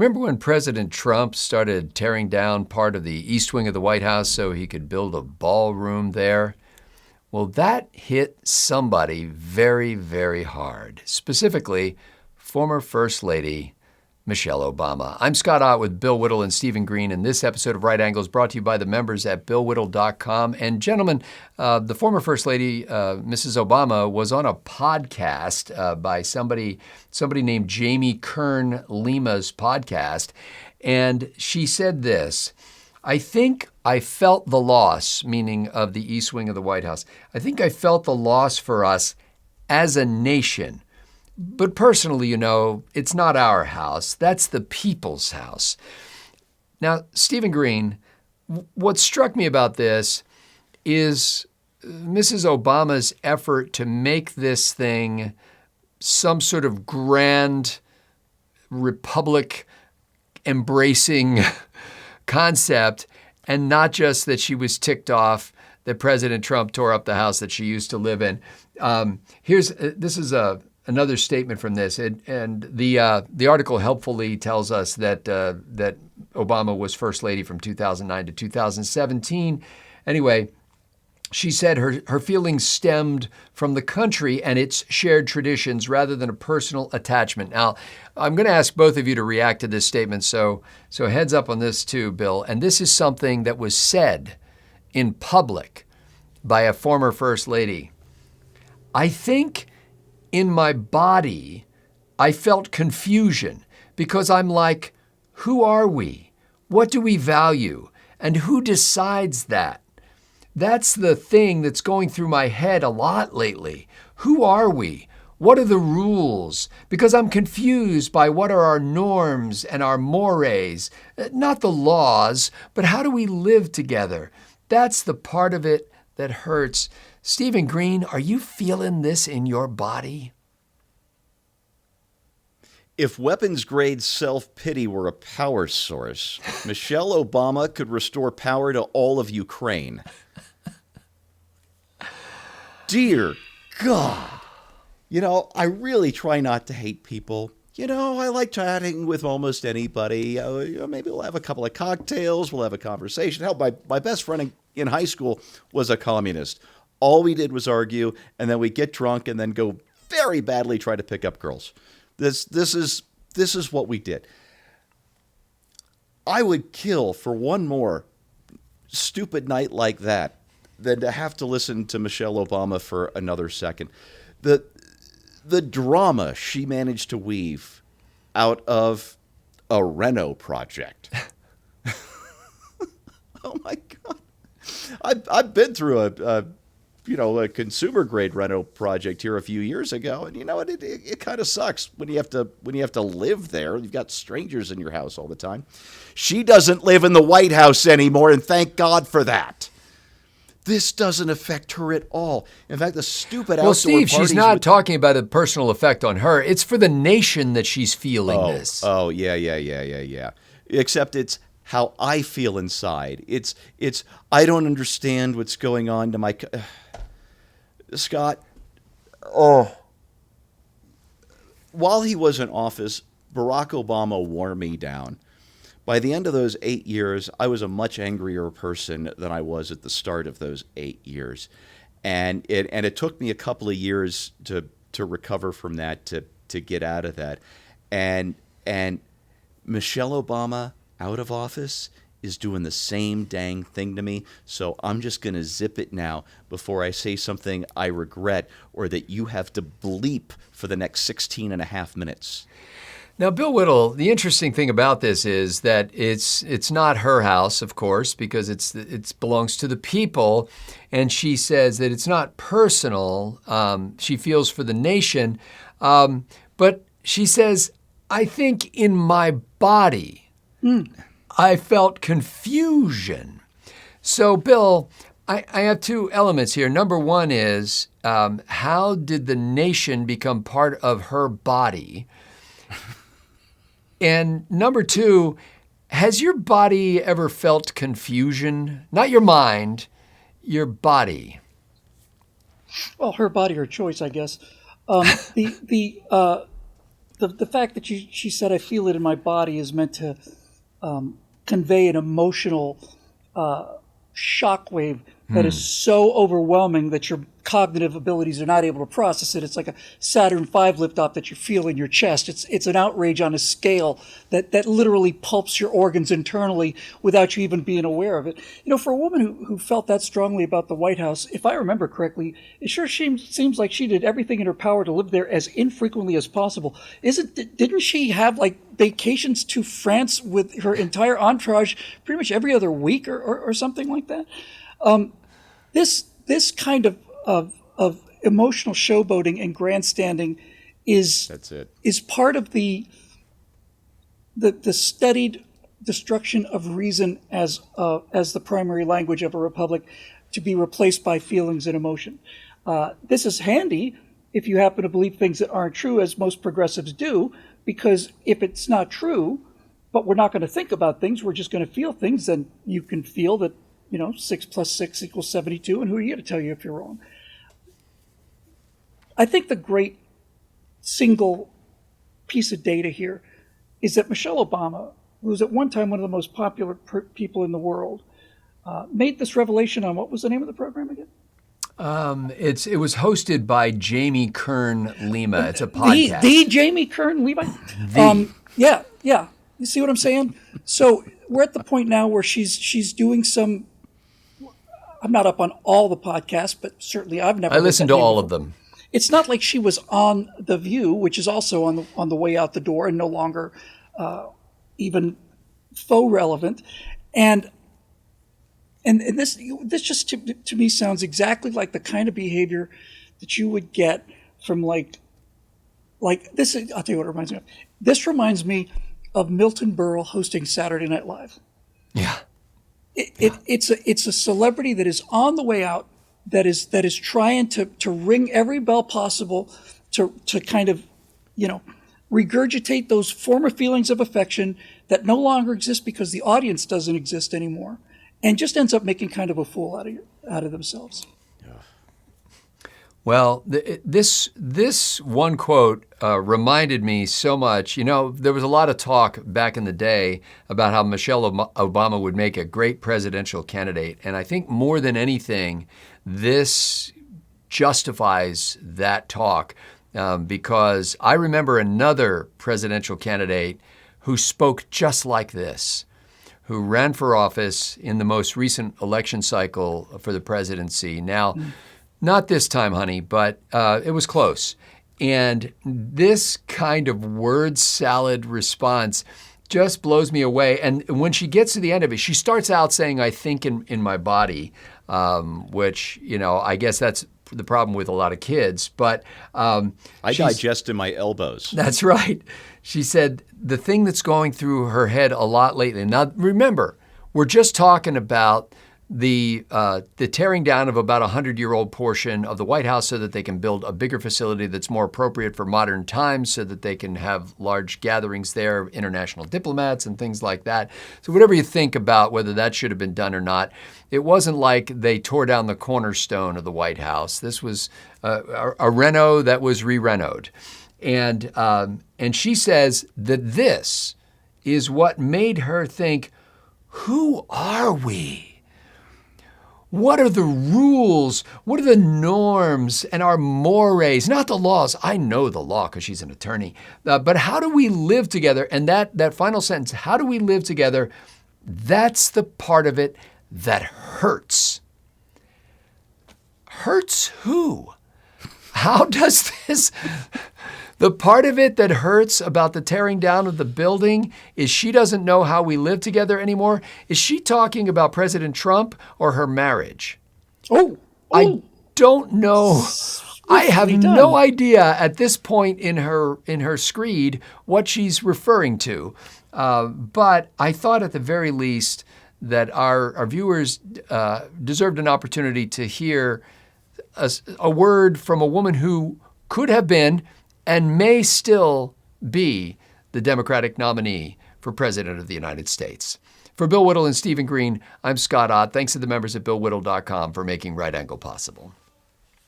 Remember when President Trump started tearing down part of the East Wing of the White House so he could build a ballroom there? Well, that hit somebody very, very hard, specifically former First Lady Michelle Obama. I'm Scott Ott with Bill Whittle and Stephen Green, and this episode of Right Angles brought to you by the members at BillWhittle.com. And gentlemen, the former First Lady, Mrs. Obama, was on a podcast by somebody named Jamie Kern Lima's podcast, and she said this: I think I felt the loss, meaning of the East Wing of the White House. I think I felt the loss for us as a nation. But personally, it's not our house. That's the people's house. Now, Stephen Green, what struck me about this is Mrs. Obama's effort to make this thing some sort of grand republic embracing concept, and not just that she was ticked off that President Trump tore up the house that she used to live in. This is another statement from this, and the article helpfully tells us that Obama was First Lady from 2009 to 2017. Anyway, she said her feelings stemmed from the country and its shared traditions rather than a personal attachment. Now, I'm going to ask both of you to react to this statement, so heads up on this too, Bill. And this is something that was said in public by a former First Lady. I think in my body, I felt confusion because I'm like, who are we? What do we value? And who decides that? That's the thing that's going through my head a lot lately. Who are we? What are the rules? Because I'm confused by what are our norms and our mores, not the laws, but how do we live together? That's the part of it that hurts. Stephen Green, are you feeling this in your body? If weapons-grade self-pity were a power source, Michelle Obama could restore power to all of Ukraine. Dear God. I really try not to hate people. I like chatting with almost anybody. Maybe we'll have a couple of cocktails. We'll have a conversation. Hell, my best friend in high school was a communist. All we did was argue, and then we'd get drunk and then go very badly try to pick up girls. This is what we did. I would kill for one more stupid night like that than to have to listen to Michelle Obama for another second. The drama she managed to weave out of a Reno project. Oh my God. I've been through a consumer grade Reno project here a few years ago, and it kind of sucks when you have to live there. You've got strangers in your house all the time. She doesn't live in the White House anymore, and thank God for that. This doesn't affect her at all. In fact, the stupid outdoor Steve, parties... she's not talking about a personal effect on her. It's for the nation that she's feeling this. Oh, yeah. Except it's how I feel inside. It's I don't understand what's going on to my... Scott, while he was in office, Barack Obama wore me down. By the end of those 8 years, I was a much angrier person than I was at the start of those 8 years. And it took me a couple of years to recover from that, to get out of that. And Michelle Obama, out of office, is doing the same dang thing to me. So I'm just going to zip it now before I say something I regret or that you have to bleep for the next 16 and a half minutes. Now, Bill Whittle, the interesting thing about this is that it's not her house, of course, because it belongs to the people. And she says that it's not personal. She feels for the nation. But she says, I think in my body, I felt confusion. So, Bill, I have two elements here. Number one is, how did the nation become part of her body? And number two, has your body ever felt confusion? Not your mind, your body. Well, her body, her choice, I guess. The the fact that she said, "I feel it in my body," is meant to convey an emotional shockwave that is so overwhelming that your cognitive abilities are not able to process it. It's like a Saturn V liftoff that you feel in your chest. It's an outrage on a scale that literally pulps your organs internally without you even being aware of it. For a woman who felt that strongly about the White House, if I remember correctly, it sure seems like she did everything in her power to live there as infrequently as possible. Didn't she have like vacations to France with her entire entourage pretty much every other week or something like that? This kind of emotional showboating and grandstanding is part of the studied destruction of reason as the primary language of a republic, to be replaced by feelings and emotion. This is handy if you happen to believe things that aren't true, as most progressives do, because if it's not true, but we're not going to think about things, we're just going to feel things, then you can feel that 6 + 6 = 72, and who are you to tell you if you're wrong? I think the great single piece of data here is that Michelle Obama, who was at one time one of the most popular people in the world, made this revelation on, what was the name of the program again? It was hosted by Jamie Kern Lima. It's a podcast. The Jamie Kern Lima? Yeah. You see what I'm saying? So we're at the point now where she's doing some. I'm not up on all the podcasts, but certainly I've never. I listened to all of them. It's not like she was on The View, which is also on the way out the door and no longer even faux relevant, and this just to me sounds exactly like the kind of behavior that you would get from like this. I'll tell you what it reminds me of. This reminds me of Milton Berle hosting Saturday Night Live. Yeah. It's a celebrity that is on the way out, that is trying to ring every bell possible to kind of regurgitate those former feelings of affection that no longer exist because the audience doesn't exist anymore, and just ends up making kind of a fool out of themselves. Well, this one quote reminded me so much. There was a lot of talk back in the day about how Michelle Obama would make a great presidential candidate. And I think more than anything, this justifies that talk because I remember another presidential candidate who spoke just like this, who ran for office in the most recent election cycle for the presidency. Now, not this time, honey, but it was close. And this kind of word salad response just blows me away. And when she gets to the end of it, she starts out saying, "I think in my body," which, I guess that's the problem with a lot of kids. But I digest in my elbows. That's right. She said the thing that's going through her head a lot lately. Now, remember, we're just talking about the tearing down of about 100-year-old portion of the White House so that they can build a bigger facility that's more appropriate for modern times, so that they can have large gatherings there of international diplomats and things like that. So whatever you think about whether that should have been done or not, it wasn't like they tore down the cornerstone of the White House. This was a reno that was re-renoed. And she says that this is what made her think, who are we? What are the rules? What are the norms and our mores? Not the laws. I know the law because she's an attorney. But how do we live together? And that final sentence, how do we live together? That's the part of it that hurts. Hurts who? How does this... The part of it that hurts about the tearing down of the building is she doesn't know how we live together anymore. Is she talking about President Trump or her marriage? I don't know. I have no idea at this point in her screed what she's referring to. But I thought at the very least that our viewers deserved an opportunity to hear a word from a woman who could have been and may still be the Democratic nominee for President of the United States. For Bill Whittle and Stephen Green, I'm Scott Ott. Thanks to the members at BillWhittle.com for making Right Angle possible.